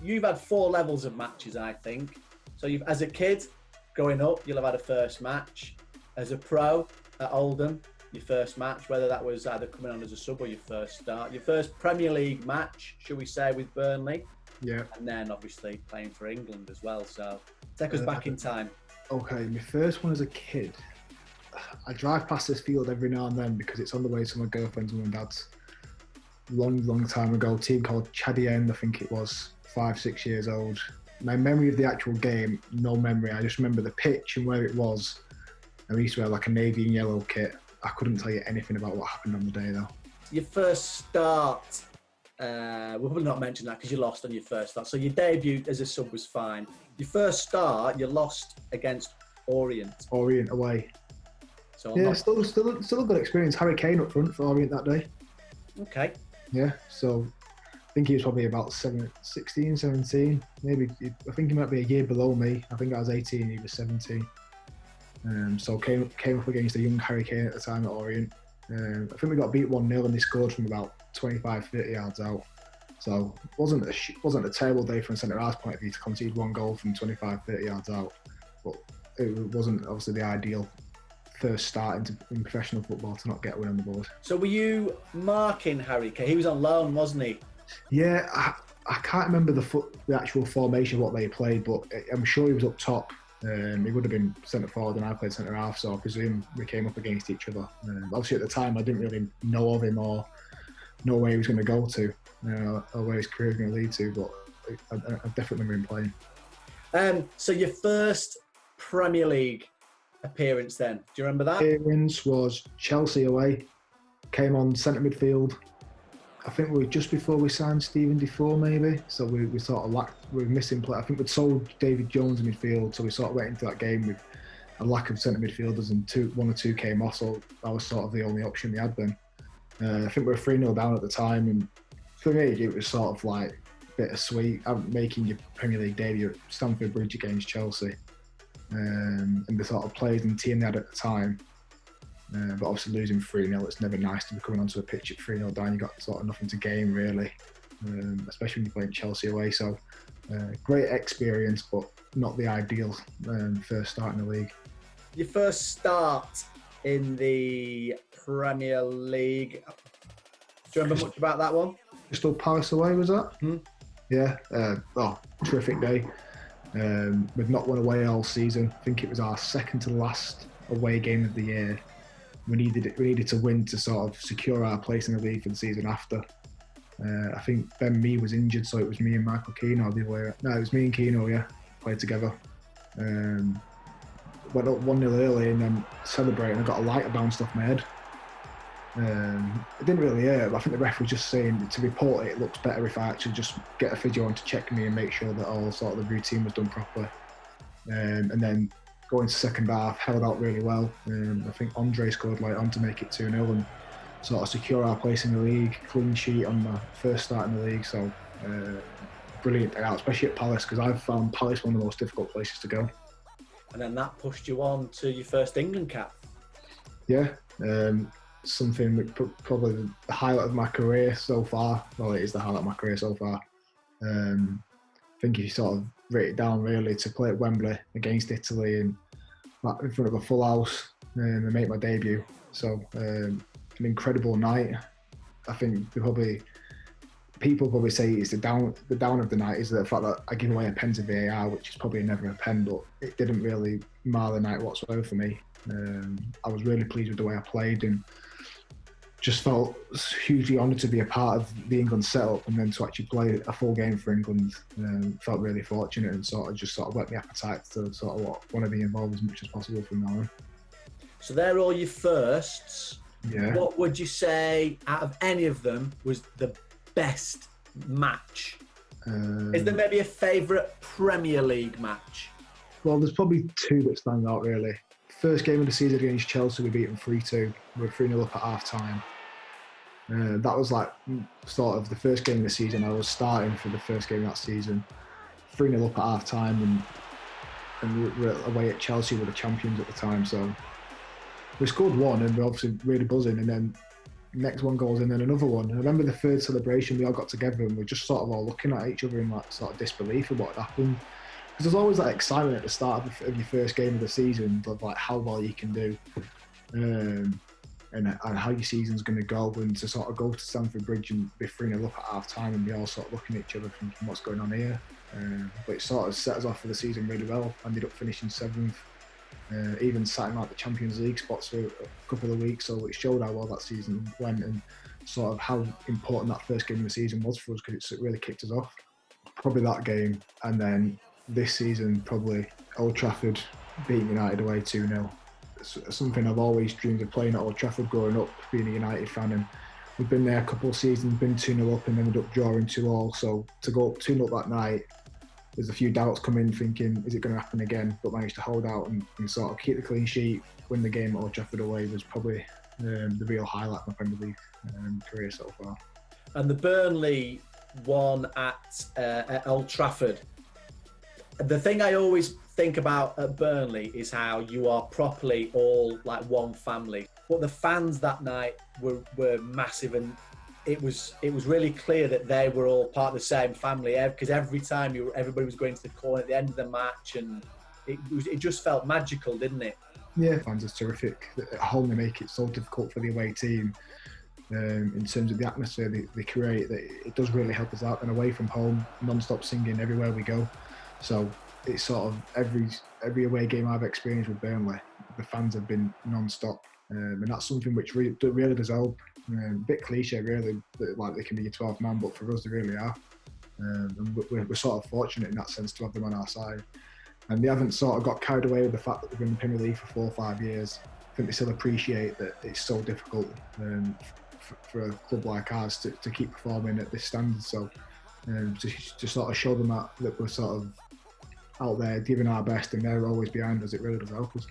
you've had 4 levels of matches, I think. So you've, as a kid, growing up, you'll have had a first match. As a pro at Oldham, your first match, whether that was either coming on as a sub or your first start. Your first Premier League match, shall we say, with Burnley. Yeah. And then obviously playing for England as well. So take us back in time. Okay, my first one as a kid. I drive past this field every now and then because it's on the way to my girlfriend's mum and dad's. Long time ago, a team called Chadienne, I think it was, 5-6 years old. My memory of the actual game, no memory. I just remember the pitch and where it was. And we used to wear like a navy and yellow kit. I couldn't tell you anything about what happened on the day though. Your first start, we'll probably not mention that because you lost on your first start. So your debut as a sub was fine. Your first start, you lost against Orient. Orient away. So yeah, still a good experience. Harry Kane up front for Orient that day. Okay. Yeah, so I think he was probably about 16, 17. Maybe, I think he might be a year below me. I think I was 18, he was 17. So came up against a young Harry Kane at the time at Orient. I think we got beat 1-0 and they scored from about 25, 30 yards out. So it wasn't a terrible day from a centre-half's point of view to concede 1 goal from 25, 30 yards out. But it wasn't obviously the ideal first start in professional football to not get a win on the board. So were you marking Harry Kane? He was on loan, wasn't he? Yeah, I can't remember the actual formation of what they played, but I'm sure he was up top. He would have been centre forward and I played centre half, so I presume we came up against each other. Obviously at the time I didn't really know of him or know where he was going to go to, or where his career was going to lead to, but I definitely remember him playing. So your first Premier League appearance then, do you remember that? Appearance was Chelsea away, came on centre midfield. I think we were just before we signed Stephen Defoe maybe, so we sort of we were missing play. I think we'd sold David Jones in midfield, so we sort of went into that game with a lack of centre midfielders and 1 or 2 came off, so that was sort of the only option we had then. I think we were 3-0 down at the time, and for me it was sort of like bittersweet. I'm making your Premier League debut at Stamford Bridge against Chelsea, and the sort of players and team they had at the time. But obviously losing 3-0, it's never nice to be coming onto a pitch at 3-0 down. You've got sort of nothing to gain really, especially when you're playing Chelsea away. So great experience, but not the ideal first start in the league. Your first start in the Premier League, do you remember much about that one? Crystal Palace away, was that? Yeah, terrific day. We've not won away all season. I think it was our second to last away game of the year. We needed to win to sort of secure our place in the league for the season after. I think Ben Mee was injured, so it was me and Michael Keane, or the other way. No, it was me and Keane, yeah, played together. Went up 1-0 early and then celebrating. I got a lighter bounced off my head. It didn't really hurt, but I think the ref was just saying to report it looks better if I actually just get a physio on to check me and make sure that all sort of the routine was done properly. And then going to second half, held out really well. I think Andre scored late on to make it 2-0 and sort of secure our place in the league. Clean sheet on my first start in the league, so brilliant day out, especially at Palace, because I've found Palace one of the most difficult places to go. And then that pushed you on to your first England cap. Yeah, something that probably the highlight of my career so far. Well, it is the highlight of my career so far. I think if you sort of rate it down really, to play at Wembley against Italy and in front of a full house and make my debut. So an incredible night. I think people probably say it's the down of the night is the fact that I give away a pen to VAR, which is probably never a pen, but it didn't really mar the night whatsoever for me. I was really pleased with the way I played and just felt hugely honoured to be a part of the England setup, and then to actually play a full game for England. Felt really fortunate and sort of whet my appetite to sort of want to be involved as much as possible from now on. So they're all your firsts. Yeah. What would you say out of any of them was the best match? Is there maybe a favourite Premier League match? Well, there's probably 2 that stand out really. First game of the season against Chelsea, we beat them 3-2. We were 3-0 up at half time. That was like sort of the first game of the season. I was starting for the first game of that season. 3-0 up at half time, and we were away at Chelsea, with the champions at the time. So we scored 1 and we're obviously really buzzing. And then next one goes in, then another one. I remember the third celebration, we all got together and we were just sort of all looking at each other in like sort of disbelief of what had happened. Because there's always that excitement at the start of your first game of the season of like how well you can do, and how your season's going to go, and to sort of go to Stamford Bridge and be 3-0 up at half time and be all sort of looking at each other thinking what's going on here. But it sort of set us off for the season really well. Ended up finishing 7th, even sat in like the Champions League spots for a couple of weeks, so it showed how well that season went and sort of how important that first game of the season was for us, because it really kicked us off. Probably that game, and then this season probably Old Trafford beating United away 2-0. It's something I've always dreamed of, playing at Old Trafford growing up, being a United fan, and we've been there a couple of seasons, been 2-0 up and ended up drawing 2-2. So to go up 2-0 that night, there's a few doubts coming, thinking, is it going to happen again? But managed to hold out and sort of keep the clean sheet, win the game at Old Trafford away was probably the real highlight of my Premier League career so far. And the Burnley one at Old Trafford. The thing I always think about at Burnley is how you are properly all like one family. But the fans that night were massive, and it was really clear that they were all part of the same family, because every time everybody was going to the corner at the end of the match, and it just felt magical, didn't it? Yeah, fans are terrific. At home they make it so difficult for the away team. In terms of the atmosphere they create, that it does really help us out. And away from home, non-stop singing everywhere we go. So it's sort of every away game I've experienced with Burnley, the fans have been non-stop, and that's something which really does help. A bit cliche, really, that like they can be your 12th man, but for us they really are. And we're sort of fortunate in that sense to have them on our side. And they haven't sort of got carried away with the fact that they've been in the Premier League for 4 or 5 years. I think they still appreciate that it's so difficult for a club like ours to keep performing at this standard. So to sort of show them that we're sort of out there giving our best and they're always behind us, it really does help us.